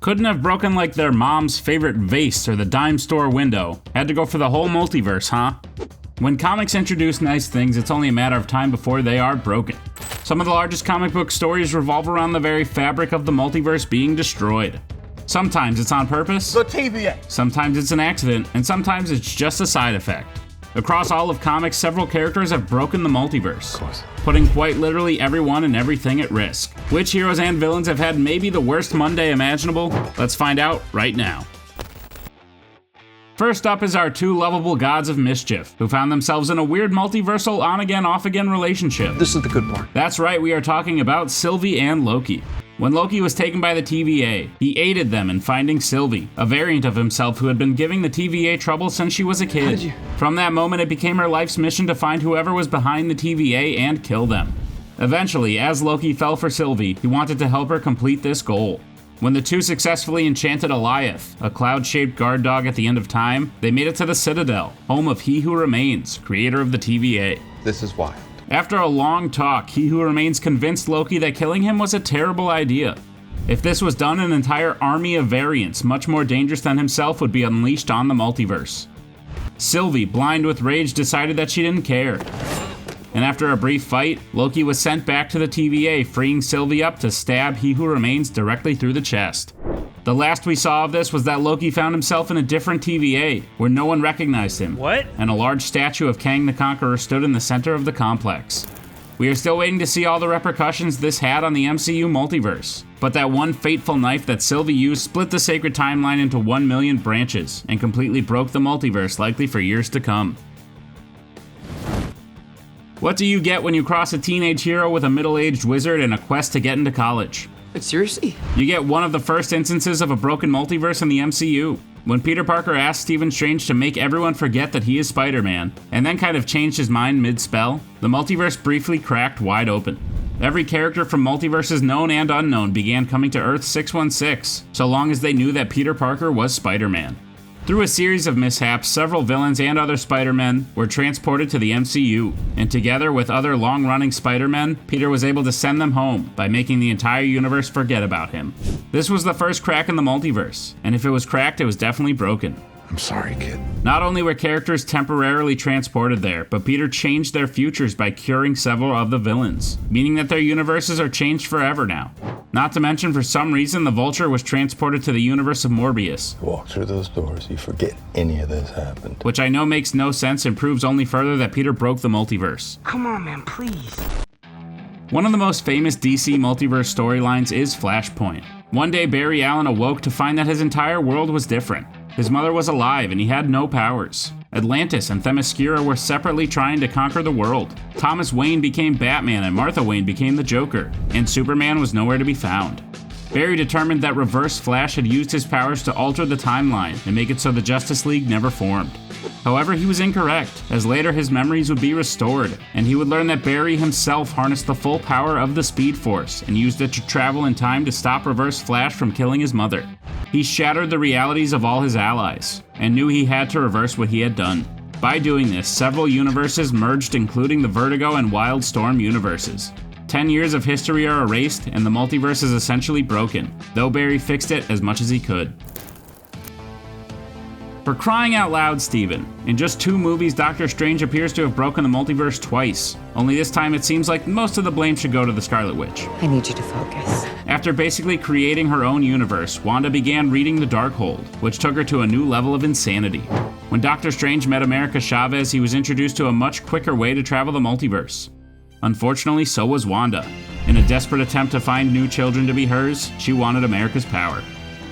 Couldn't have broken like their mom's favorite vase or the dime store window. Had to go for the whole multiverse, huh? When comics introduce nice things, it's only a matter of time before they are broken. Some of the largest comic book stories revolve around the very fabric of the multiverse being destroyed. Sometimes it's on purpose, the TVA. Sometimes it's an accident, and sometimes it's just a side effect. Across all of comics, several characters have broken the multiverse, putting quite literally everyone and everything at risk. Which heroes and villains have had maybe the worst Monday imaginable? Let's find out right now. First up is our two lovable gods of mischief, who found themselves in a weird multiversal on-again, off-again relationship. This is the good part. That's right, we are talking about Sylvie and Loki. When Loki was taken by the TVA, he aided them in finding Sylvie, a variant of himself who had been giving the TVA trouble since she was a kid. From that moment, it became her life's mission to find whoever was behind the TVA and kill them. Eventually, as Loki fell for Sylvie, he wanted to help her complete this goal. When the two successfully enchanted Goliath, a cloud-shaped guard dog at the end of time, they made it to the Citadel, home of He Who Remains, creator of the TVA. This is wild. After a long talk, He Who Remains convinced Loki that killing him was a terrible idea. If this was done, an entire army of variants, much more dangerous than himself, would be unleashed on the multiverse. Sylvie, blind with rage, decided that she didn't care. And after a brief fight, Loki was sent back to the TVA, freeing Sylvie up to stab He Who Remains directly through the chest. The last we saw of this was that Loki found himself in a different TVA, where no one recognized him. What? And a large statue of Kang the Conqueror stood in the center of the complex. We are still waiting to see all the repercussions this had on the MCU multiverse. But that one fateful knife that Sylvie used split the sacred timeline into 1 million branches, and completely broke the multiverse, likely for years to come. What do you get when you cross a teenage hero with a middle-aged wizard and a quest to get into college? Seriously? You get one of the first instances of a broken multiverse in the MCU. When Peter Parker asked Stephen Strange to make everyone forget that he is Spider-Man, and then kind of changed his mind mid-spell, the multiverse briefly cracked wide open. Every character from multiverses known and unknown began coming to Earth 616, so long as they knew that Peter Parker was Spider-Man. Through a series of mishaps, several villains and other Spider-Men were transported to the MCU, and together with other long-running Spider-Men, Peter was able to send them home by making the entire universe forget about him. This was the first crack in the multiverse, and if it was cracked, it was definitely broken. I'm sorry, kid. Not only were characters temporarily transported there, but Peter changed their futures by curing several of the villains, meaning that their universes are changed forever now. Not to mention, for some reason, the Vulture was transported to the universe of Morbius. Walk through those doors, you forget any of this happened. Which I know makes no sense and proves only further that Peter broke the multiverse. Come on, man, please. One of the most famous DC multiverse storylines is Flashpoint. One day, Barry Allen awoke to find that his entire world was different. His mother was alive and he had no powers. Atlantis and Themyscira were separately trying to conquer the world. Thomas Wayne became Batman and Martha Wayne became the Joker, and Superman was nowhere to be found. Barry determined that Reverse Flash had used his powers to alter the timeline and make it so the Justice League never formed. However, he was incorrect, as later his memories would be restored, and he would learn that Barry himself harnessed the full power of the Speed Force and used it to travel in time to stop Reverse Flash from killing his mother. He shattered the realities of all his allies, and knew he had to reverse what he had done. By doing this, several universes merged, including the Vertigo and Wildstorm universes. 10 years of history are erased, and the multiverse is essentially broken, though Barry fixed it as much as he could. For crying out loud, Steven, in just 2 movies, Doctor Strange appears to have broken the multiverse twice. Only this time it seems like most of the blame should go to the Scarlet Witch. I need you to focus. After basically creating her own universe, Wanda began reading the Darkhold, which took her to a new level of insanity. When Doctor Strange met America Chavez, he was introduced to a much quicker way to travel the multiverse. Unfortunately, so was Wanda. In a desperate attempt to find new children to be hers, she wanted America's power.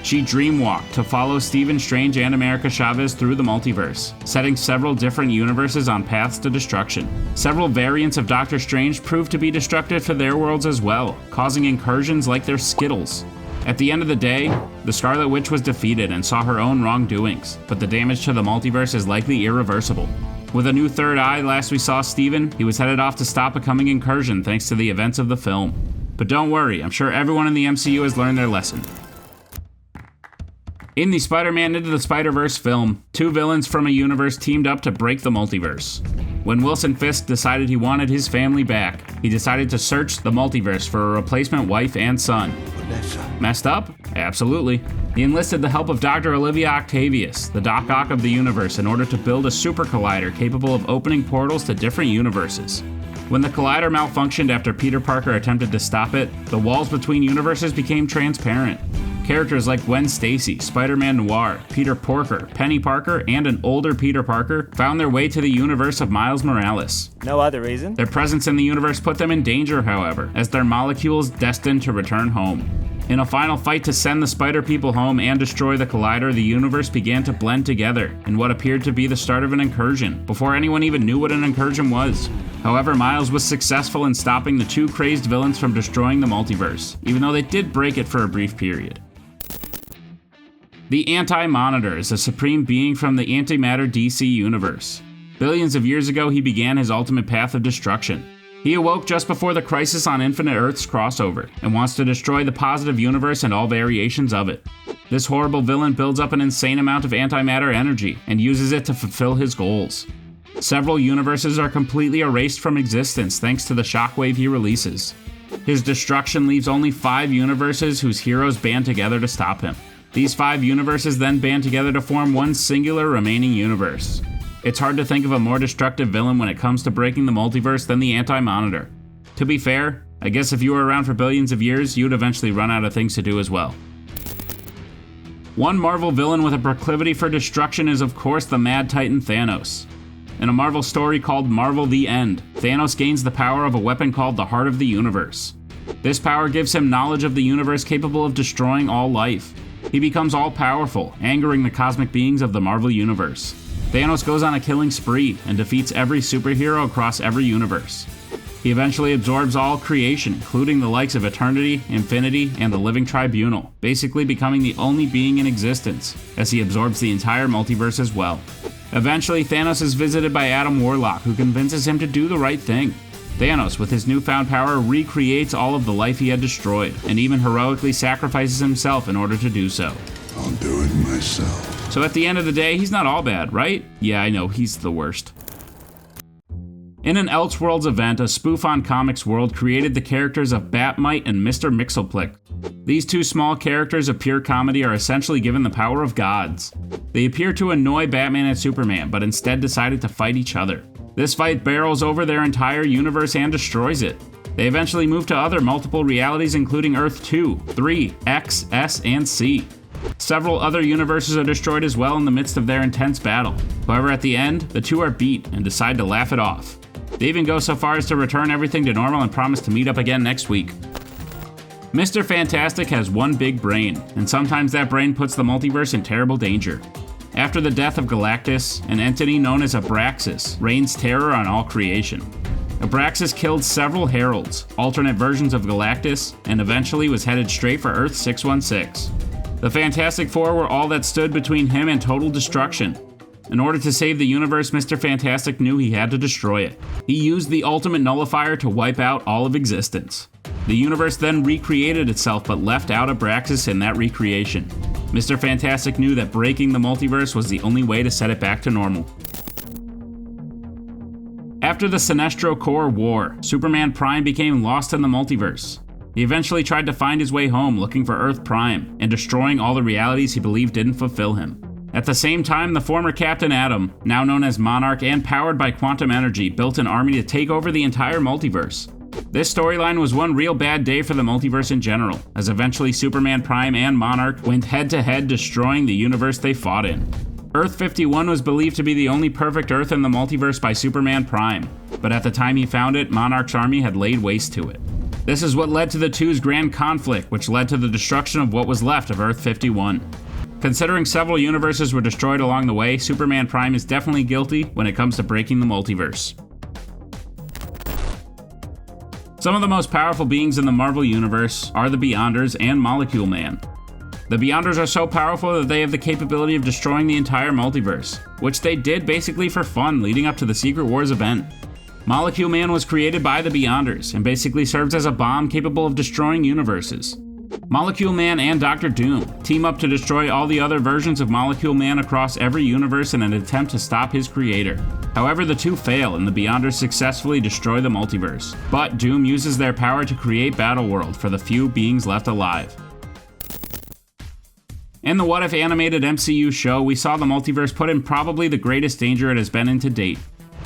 She dreamwalked to follow Stephen Strange and America Chavez through the multiverse, setting several different universes on paths to destruction. Several variants of Doctor Strange proved to be destructive to their worlds as well, causing incursions like their Skittles. At the end of the day, the Scarlet Witch was defeated and saw her own wrongdoings, but the damage to the multiverse is likely irreversible. With a new third eye, last we saw Steven, he was headed off to stop a coming incursion thanks to the events of the film. But don't worry, I'm sure everyone in the MCU has learned their lesson. In the Spider-Man Into the Spider-Verse film, 2 villains from a universe teamed up to break the multiverse. When Wilson Fisk decided he wanted his family back, he decided to search the multiverse for a replacement wife and son. Messed up? Absolutely. He enlisted the help of Dr. Olivia Octavius, the Doc Ock of the universe, in order to build a super collider capable of opening portals to different universes. When the collider malfunctioned after Peter Parker attempted to stop it, the walls between universes became transparent. Characters like Gwen Stacy, Spider-Man Noir, Peter Porker, Penny Parker, and an older Peter Parker found their way to the universe of Miles Morales. No other reason? Their presence in the universe put them in danger, however, as their molecules destined to return home. In a final fight to send the Spider People home and destroy the collider, the universe began to blend together in what appeared to be the start of an incursion, before anyone even knew what an incursion was. However, Miles was successful in stopping the two crazed villains from destroying the multiverse, even though they did break it for a brief period. The Anti-Monitor is a supreme being from the antimatter DC universe. Billions of years ago, he began his ultimate path of destruction. He awoke just before the Crisis on Infinite Earths crossover, and wants to destroy the positive universe and all variations of it. This horrible villain builds up an insane amount of antimatter energy, and uses it to fulfill his goals. Several universes are completely erased from existence thanks to the shockwave he releases. His destruction leaves only 5 universes whose heroes band together to stop him. These 5 universes then band together to form one singular remaining universe. It's hard to think of a more destructive villain when it comes to breaking the multiverse than the Anti-Monitor. To be fair, I guess if you were around for billions of years, you'd eventually run out of things to do as well. One Marvel villain with a proclivity for destruction is of course the Mad Titan Thanos. In a Marvel story called Marvel the End, Thanos gains the power of a weapon called the Heart of the Universe. This power gives him knowledge of the universe capable of destroying all life. He becomes all-powerful, angering the cosmic beings of the Marvel Universe. Thanos goes on a killing spree and defeats every superhero across every universe. He eventually absorbs all creation, including the likes of Eternity, Infinity, and the Living Tribunal, basically becoming the only being in existence, as he absorbs the entire multiverse as well. Eventually, Thanos is visited by Adam Warlock, who convinces him to do the right thing. Thanos, with his newfound power, recreates all of the life he had destroyed, and even heroically sacrifices himself in order to do so. I'll do it myself. So at the end of the day, he's not all bad, right? Yeah, I know, he's the worst. In an Elseworlds event, a spoof on Comics World created the characters of Bat-Mite and Mr. Mxyzptlk. These two small characters of pure comedy are essentially given the power of gods. They appear to annoy Batman and Superman, but instead decided to fight each other. This fight barrels over their entire universe and destroys it. They eventually move to other multiple realities including Earth 2, 3, X, S, and C. Several other universes are destroyed as well in the midst of their intense battle. However, at the end, the two are beat and decide to laugh it off. They even go so far as to return everything to normal and promise to meet up again next week. Mr. Fantastic has one big brain, and sometimes that brain puts the multiverse in terrible danger. After the death of Galactus, an entity known as Abraxas reigns terror on all creation. Abraxas killed several heralds, alternate versions of Galactus, and eventually was headed straight for Earth 616. The Fantastic Four were all that stood between him and total destruction. In order to save the universe, Mr. Fantastic knew he had to destroy it. He used the ultimate nullifier to wipe out all of existence. The universe then recreated itself but left out Abraxas in that recreation. Mr. Fantastic knew that breaking the multiverse was the only way to set it back to normal. After the Sinestro Corps War, Superman Prime became lost in the multiverse. He eventually tried to find his way home looking for Earth Prime and destroying all the realities he believed didn't fulfill him. At the same time, the former Captain Atom, now known as Monarch and powered by quantum energy, built an army to take over the entire multiverse. This storyline was one real bad day for the multiverse in general, as eventually Superman Prime and Monarch went head-to-head destroying the universe they fought in. Earth 51 was believed to be the only perfect Earth in the multiverse by Superman Prime, but at the time he found it, Monarch's army had laid waste to it. This is what led to the two's grand conflict, which led to the destruction of what was left of Earth 51. Considering several universes were destroyed along the way, Superman Prime is definitely guilty when it comes to breaking the multiverse. Some of the most powerful beings in the Marvel Universe are the Beyonders and Molecule Man. The Beyonders are so powerful that they have the capability of destroying the entire multiverse, which they did basically for fun leading up to the Secret Wars event. Molecule Man was created by the Beyonders and basically serves as a bomb capable of destroying universes. Molecule Man and Dr. Doom team up to destroy all the other versions of Molecule Man across every universe in an attempt to stop his creator. However, the two fail and the Beyonders successfully destroy the multiverse. But Doom uses their power to create Battleworld for the few beings left alive. In the What If animated MCU show, we saw the multiverse put in probably the greatest danger it has been in to date.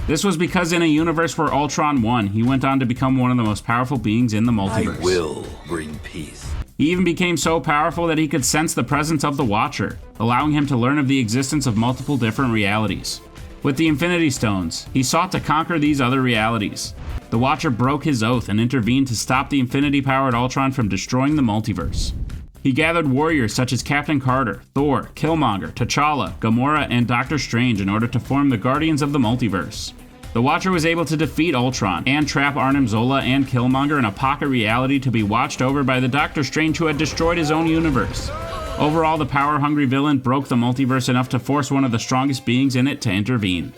This was because in a universe where Ultron won, he went on to become one of the most powerful beings in the multiverse. I will bring peace. He even became so powerful that he could sense the presence of the Watcher, allowing him to learn of the existence of multiple different realities. With the Infinity Stones, he sought to conquer these other realities. The Watcher broke his oath and intervened to stop the Infinity-powered Ultron from destroying the multiverse. He gathered warriors such as Captain Carter, Thor, Killmonger, T'Challa, Gamora, and Doctor Strange in order to form the Guardians of the Multiverse. The Watcher was able to defeat Ultron and trap Arnim Zola and Killmonger in a pocket reality to be watched over by the Doctor Strange who had destroyed his own universe. Overall, the power-hungry villain broke the multiverse enough to force one of the strongest beings in it to intervene.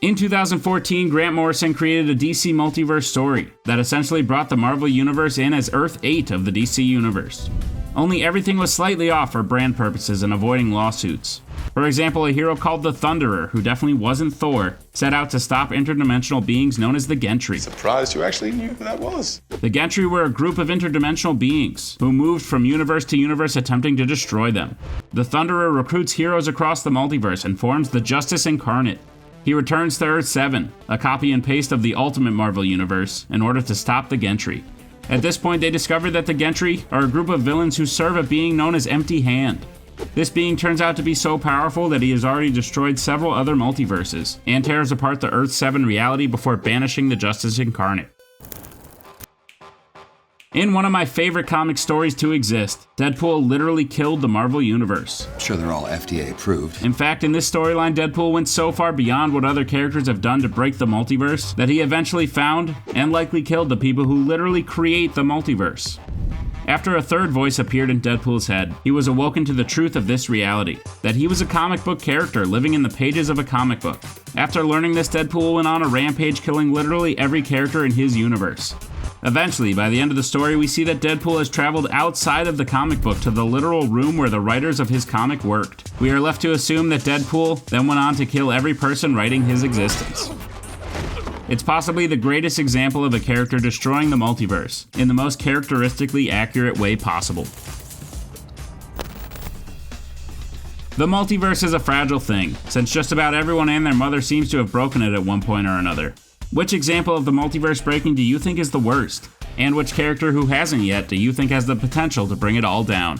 In 2014, Grant Morrison created a DC multiverse story that essentially brought the Marvel Universe in as Earth 8 of the DC Universe. Only everything was slightly off for brand purposes and avoiding lawsuits. For example, a hero called the Thunderer, who definitely wasn't Thor, set out to stop interdimensional beings known as the Gentry. Surprised you actually knew who that was. The Gentry were a group of interdimensional beings who moved from universe to universe attempting to destroy them. The Thunderer recruits heroes across the multiverse and forms the Justice Incarnate. He returns to Earth 7, a copy and paste of the Ultimate Marvel Universe, in order to stop the Gentry. At this point, they discover that the Gentry are a group of villains who serve a being known as Empty Hand. This being turns out to be so powerful that he has already destroyed several other multiverses, and tears apart the Earth 7 reality before banishing the Justice Incarnate. In one of my favorite comic stories to exist, Deadpool literally killed the Marvel Universe. I'm sure they're all FDA approved. In fact, in this storyline, Deadpool went so far beyond what other characters have done to break the multiverse that he eventually found and likely killed the people who literally create the multiverse. After a third voice appeared in Deadpool's head, he was awoken to the truth of this reality, that he was a comic book character living in the pages of a comic book. After learning this, Deadpool went on a rampage killing literally every character in his universe. Eventually, by the end of the story, we see that Deadpool has traveled outside of the comic book to the literal room where the writers of his comic worked. We are left to assume that Deadpool then went on to kill every person writing his existence. It's possibly the greatest example of a character destroying the multiverse in the most characteristically accurate way possible. The multiverse is a fragile thing, since just about everyone and their mother seems to have broken it at one point or another. Which example of the multiverse breaking do you think is the worst? And which character who hasn't yet do you think has the potential to bring it all down?